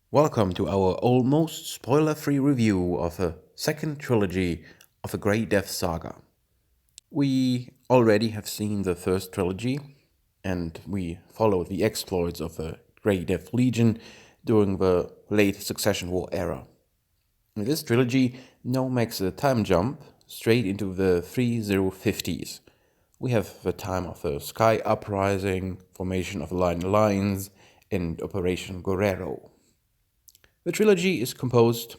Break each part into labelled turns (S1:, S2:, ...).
S1: Welcome to our almost spoiler-free review of a second trilogy of the Grey Death Saga. We already have seen the first trilogy, and we followed the exploits of the Grey Death Legion during the late Succession War era. In this trilogy now makes a time jump straight into the 3050s. We have the time of the Skye Uprising, formation of Line Alliance, and Operation Guerrero. The trilogy is composed,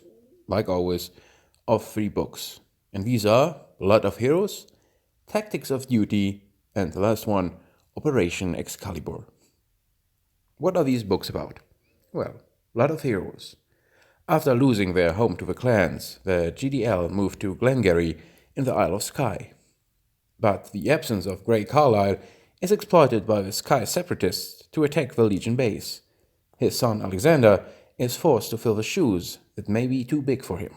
S1: like always, of 3 books, and these are Blood of Heroes, Tactics of Duty, and the last one, Operation Excalibur. What are these books about? Well, Blood of Heroes. After losing their home to the clans, the GDL moved to Glengarry in the Isle of Skye. But the absence of Carlyle is exploited by the Skye separatists to attack the Legion base. His son Alexander is forced to fill the shoes that may be too big for him.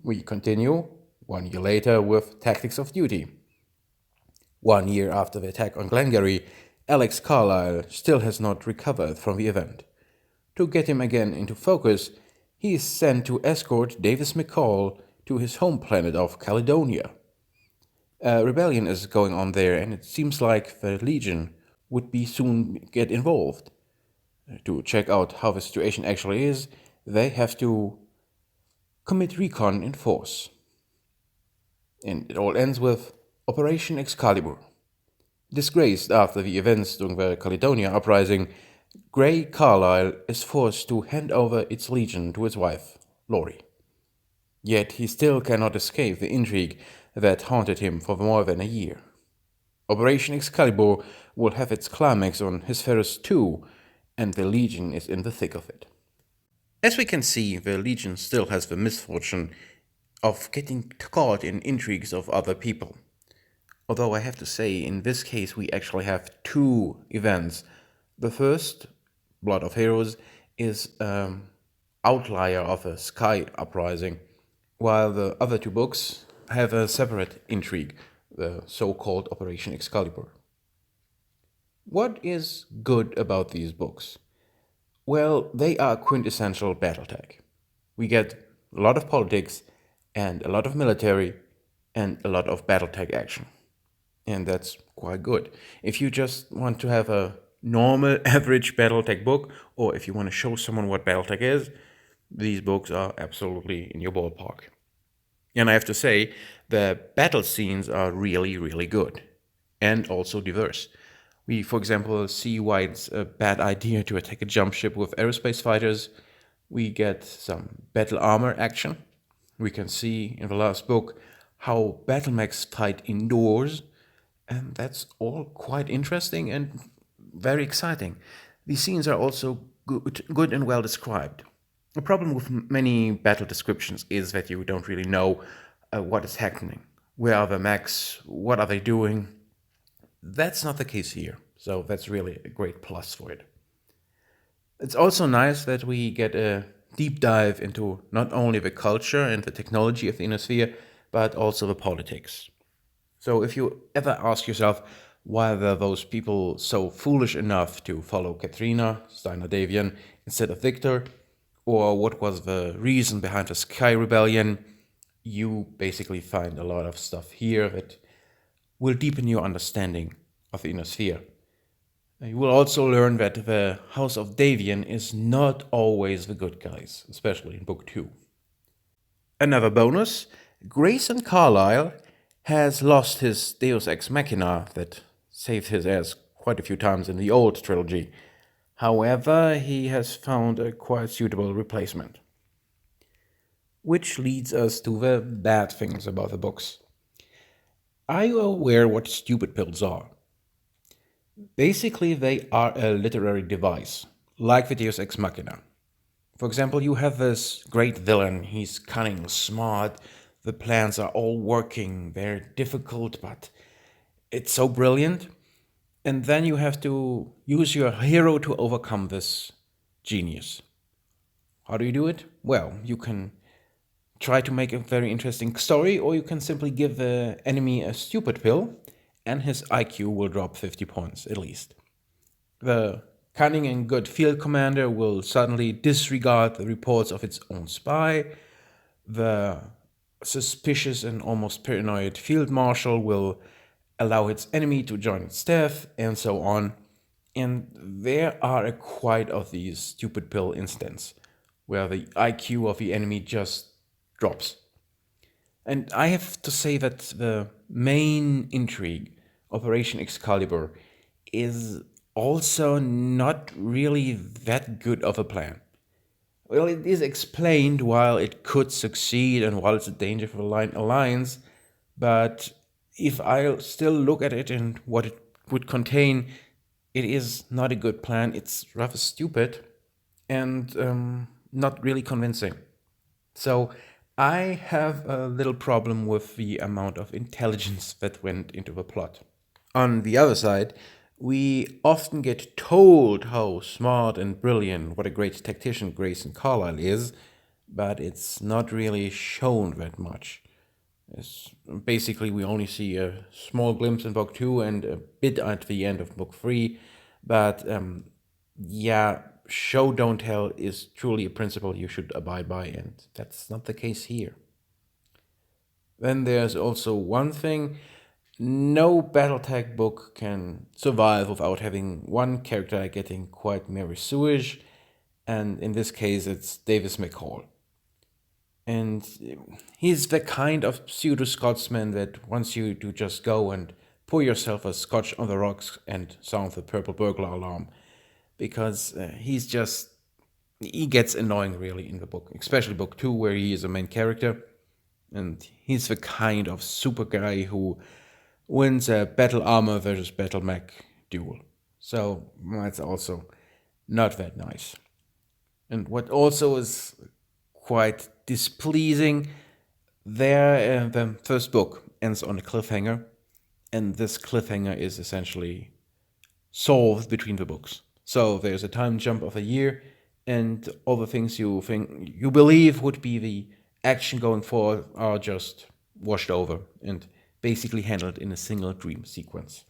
S1: We continue, 1 year later, with Tactics of Duty. 1 year after the attack on Glengarry, Alex Carlyle still has not recovered from the event. To get him again into focus, he is sent to escort Davis McCall to his home planet of Caledonia. A rebellion is going on there, and it seems like the Legion would be soon get involved. To check out how the situation actually is, they have to commit recon in force. And it all ends with Operation Excalibur. Disgraced after the events during the Caledonia uprising, Carlyle is forced to hand over its legion to his wife, Laurie. Yet he still cannot escape the intrigue that haunted him for more than a year. Operation Excalibur will have its climax on Hesperus II, and the Legion is in the thick of it. As we can see, the Legion still has the misfortune of getting caught in intrigues of other people. Although I have to say, in this case we actually have 2 events. The first, Blood of Heroes, is an outlier of a Skye uprising, while the other 2 books have a separate intrigue, the so-called Operation Excalibur. What is good about these books? Well, they are quintessential BattleTech. We get a lot of politics and a lot of military and a lot of BattleTech action. And that's quite good. If you just want to have a normal, average BattleTech book, or if you want to show someone what BattleTech is, these books are absolutely in your ballpark. And I have to say, the battle scenes are really, really good and also diverse. We, for example, see why it's a bad idea to attack a jump ship with aerospace fighters. We get some battle armor action. We can see in the last book how battle mechs fight indoors, and that's all quite interesting and very exciting. These scenes are also good and well described. The problem with many battle descriptions is that you don't really know what is happening. Where are the mechs? What are they doing? That's not the case here, so that's really a great plus for it. It's also nice that we get a deep dive into not only the culture and the technology of the Inosphere, but also the politics. So if you ever ask yourself why were those people so foolish enough to follow Katrina Steiner-Davion instead of Victor, or what was the reason behind the Skye Rebellion, you basically find a lot of stuff here that will deepen your understanding of the Inosphere. You will also learn that the House of Davion is not always the good guys, especially in Book 2. Another bonus, Grayson Carlyle has lost his Deus Ex Machina that saved his ass quite a few times in the old trilogy. However, he has found a quite suitable replacement. Which leads us to the bad things about the books. Are you aware what stupid pills are? Basically, they are a literary device, like the Deus Ex Machina. For example, you have this great villain, he's cunning, smart, the plans are all working, they're difficult, but it's so brilliant. And then you have to use your hero to overcome this genius. How do you do it? Well, you can try to make a very interesting story, or you can simply give the enemy a stupid pill, and his IQ will drop 50 points at least. The cunning and good field commander will suddenly disregard the reports of its own spy. The suspicious and almost paranoid field marshal will allow its enemy to join its staff, and so on. And there are quite of these stupid pill incidents where the IQ of the enemy just drops. And I have to say that the main intrigue, Operation Excalibur, is also not really that good of a plan. Well, it is explained while it could succeed and while it's a danger for the alliance, but if I still look at it and what it would contain, it is not a good plan. It's rather stupid and not really convincing. So I have a little problem with the amount of intelligence that went into the plot. On the other side, we often get told how smart and brilliant, what a great tactician Grayson Carlyle is, but it's not really shown that much. Basically, we only see a small glimpse in Book 2 and a bit at the end of Book 3, but yeah, show don't tell is truly a principle you should abide by, and that's not the case here. Then there's also one thing. No BattleTech book can survive without having one character getting quite Mary Sue-ish, and in this case it's Davis McCall. And he's the kind of pseudo-Scotsman that wants you to just go and pour yourself a scotch on the rocks and sound the purple burglar alarm. Because he gets annoying really in the book, especially Book 2 where he is a main character. And he's the kind of super guy who wins a battle armor versus battle mech duel. So that's also not that nice. And what also is quite displeasing, the first book ends on a cliffhanger, and this cliffhanger is essentially solved between the books. So there's a time jump of a year, and all the things you believe would be the action going forward are just washed over and basically handled in a single dream sequence.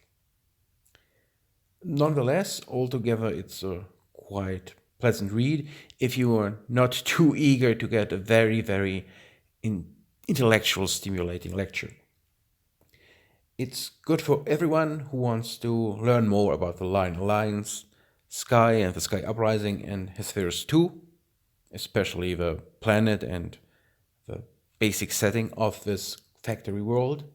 S1: Nonetheless, altogether it's a quite pleasant read if you are not too eager to get a very, very intellectual stimulating lecture. It's good for everyone who wants to learn more about the Lion Alliance, Skye and the Skye Uprising, and Hesperus 2, especially the planet and the basic setting of this factory world.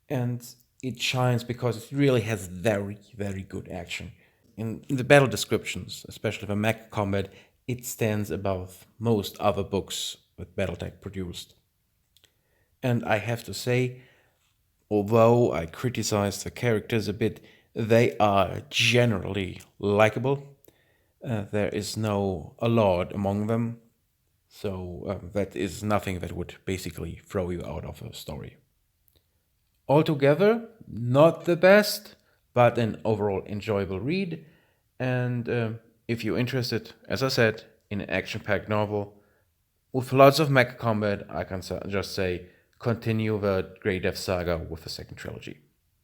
S1: And it shines because it really has very, very good action. In the battle descriptions, especially the mech combat, it stands above most other books that BattleTech produced. And I have to say, although I criticize the characters a bit, they are generally likable. There is no allure among them, so that is nothing that would basically throw you out of a story. Altogether, not the best, but an overall enjoyable read. And if you're interested, as I said, in an action-packed novel with lots of mech combat, I can just say continue the Grey Death Saga with the second trilogy.